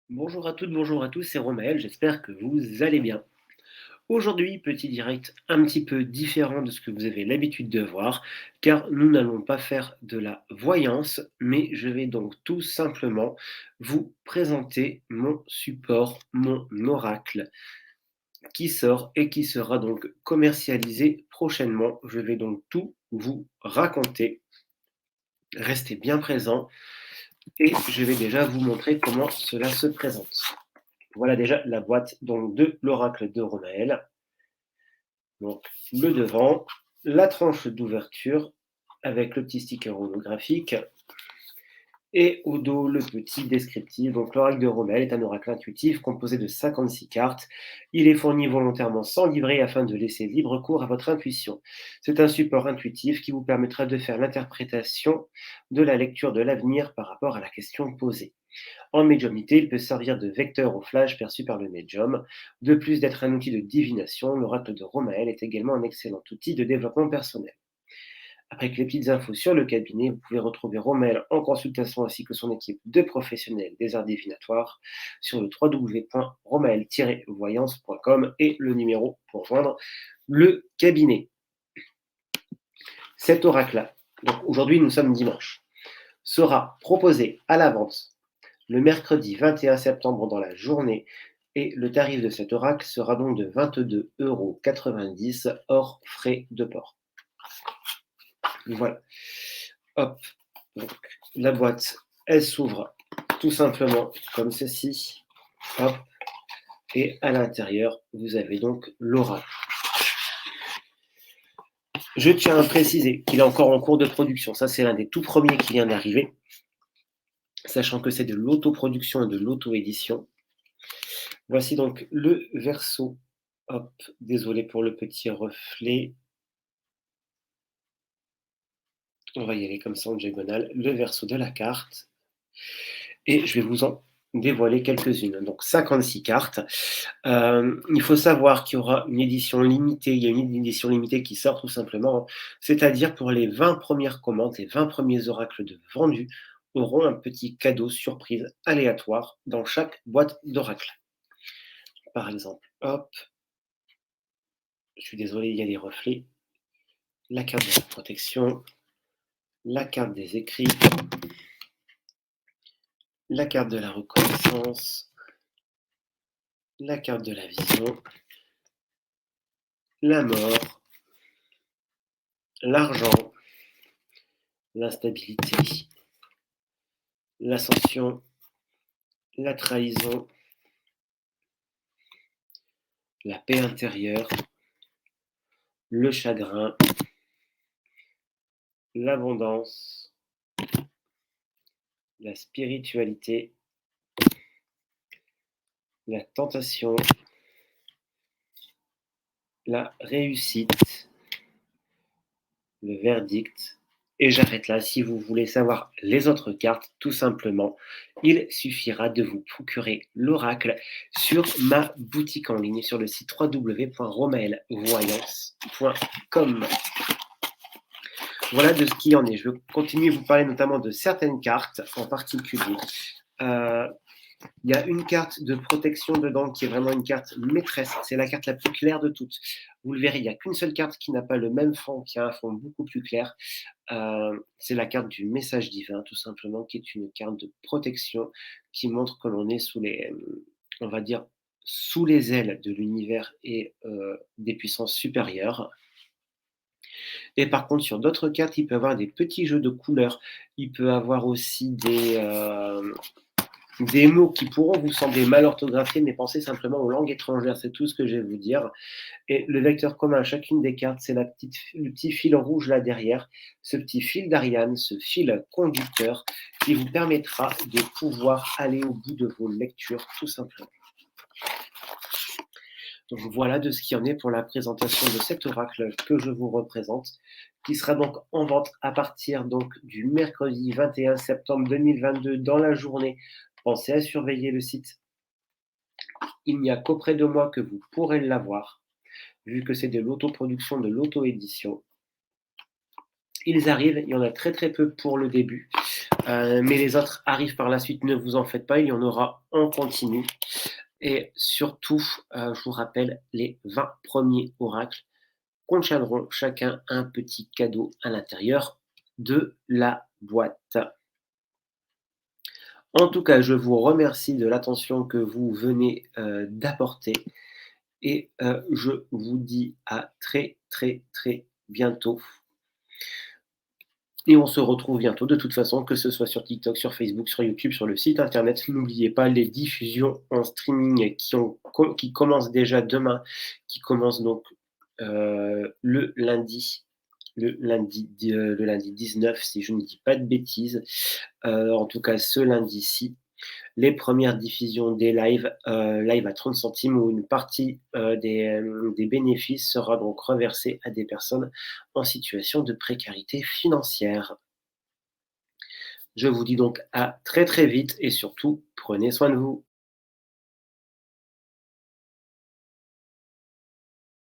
Bonjour à toutes, bonjour à tous, c'est Romaël, j'espère que vous allez bien. Aujourd'hui, petit direct un petit peu différent de ce que vous avez l'habitude de voir, car nous n'allons pas faire de la voyance, mais je vais donc tout simplement vous présenter mon support, mon oracle, qui sort et qui sera donc commercialisé prochainement. Je vais donc tout vous raconter. Restez bien présents et je vais déjà vous montrer comment cela se présente. Voilà déjà la boîte donc de l'oracle de Romaël. Donc le devant, la tranche d'ouverture avec le petit sticker holographique et au dos le petit descriptif. Donc l'oracle de Romaël est un oracle intuitif composé de 56 cartes. Il est fourni volontairement sans livret afin de laisser libre cours à votre intuition. C'est un support intuitif qui vous permettra de faire l'interprétation de la lecture de l'avenir par rapport à la question posée. En médiumnité, il peut servir de vecteur au flash perçu par le médium. De plus d'être un outil de divination, l'oracle de Romaël est également un excellent outil de développement personnel. Après les petites infos sur le cabinet, vous pouvez retrouver Romaël en consultation ainsi que son équipe de professionnels des arts divinatoires sur le www.romael-voyance.com et le numéro pour joindre le cabinet. Cet oracle-là, donc aujourd'hui nous sommes dimanche, sera proposé à la vente le mercredi 21 septembre dans la journée et le tarif de cet oracle sera donc de 22,90 € hors frais de port. Voilà. Hop. Donc, la boîte, elle s'ouvre tout simplement comme ceci. Hop. Et à l'intérieur, vous avez donc l'oracle. Je tiens à préciser qu'il est encore en cours de production. Ça, c'est l'un des tout premiers qui vient d'arriver. Sachant que c'est de l'autoproduction et de l'auto-édition. Voici donc le verso. Hop, désolé pour le petit reflet. On va y aller comme ça en diagonale. Le verso de la carte. Et je vais vous en dévoiler quelques-unes. Donc 56 cartes. Il faut savoir qu'il y aura une édition limitée. Il y a une édition limitée qui sort tout simplement. C'est-à-dire pour les 20 premières commandes, les 20 premiers oracles de vendus auront un petit cadeau surprise aléatoire dans chaque boîte d'oracle. Par exemple, hop, je suis désolé, il y a des reflets. La carte de la protection, la carte des écrits, la carte de la reconnaissance, la carte de la vision, la mort, l'argent, l'instabilité, l'ascension, la trahison, la paix intérieure, le chagrin, l'abondance, la spiritualité, la tentation, la réussite, le verdict. Et j'arrête là. Si vous voulez savoir les autres cartes, tout simplement, il suffira de vous procurer l'oracle sur ma boutique en ligne sur le site www.romaelvoyance.com. Voilà de ce qu'il en est. Je vais continuer à vous parler notamment de certaines cartes en particulier. Il y a une carte de protection dedans qui est vraiment une carte maîtresse. C'est la carte la plus claire de toutes. Vous le verrez, il n'y a qu'une seule carte qui n'a pas le même fond, qui a un fond beaucoup plus clair. C'est la carte du message divin, tout simplement, qui est une carte de protection qui montre que l'on est sous les, on va dire, sous les ailes de l'univers et des puissances supérieures. Et par contre, sur d'autres cartes, il peut y avoir des petits jeux de couleurs. Il peut y avoir aussi des mots qui pourront vous sembler mal orthographiés, mais pensez simplement aux langues étrangères, c'est tout ce que je vais vous dire. Et le vecteur commun à chacune des cartes, c'est le petit fil rouge là derrière, ce petit fil d'Ariane, ce fil conducteur qui vous permettra de pouvoir aller au bout de vos lectures, tout simplement. Donc voilà de ce qu'il y en est pour la présentation de cet oracle que je vous représente, qui sera donc en vente à partir donc du mercredi 21 septembre 2022 dans la journée. Pensez à surveiller le site. Il n'y a qu'auprès de moi que vous pourrez l'avoir, vu que c'est de l'autoproduction, de l'auto-édition. Ils arrivent, il y en a très très peu pour le début. mais les autres arrivent par la suite, ne vous en faites pas, il y en aura en continu. Et surtout, je vous rappelle les 20 premiers oracles contiendront chacun un petit cadeau à l'intérieur de la boîte. En tout cas, je vous remercie de l'attention que vous venez, d'apporter et je vous dis à très, très, très bientôt et on se retrouve bientôt de toute façon, que ce soit sur TikTok, sur Facebook, sur YouTube, sur le site internet. N'oubliez pas les diffusions en streaming qui commencent déjà demain, qui commencent donc, le lundi 19 si je ne dis pas de bêtises. En tout cas ce lundi-ci. Les premières diffusions des lives, live à 30 centimes où une partie, des bénéfices sera donc reversée à des personnes en situation de précarité financière. Je vous dis donc à très, très vite et surtout prenez soin de vous.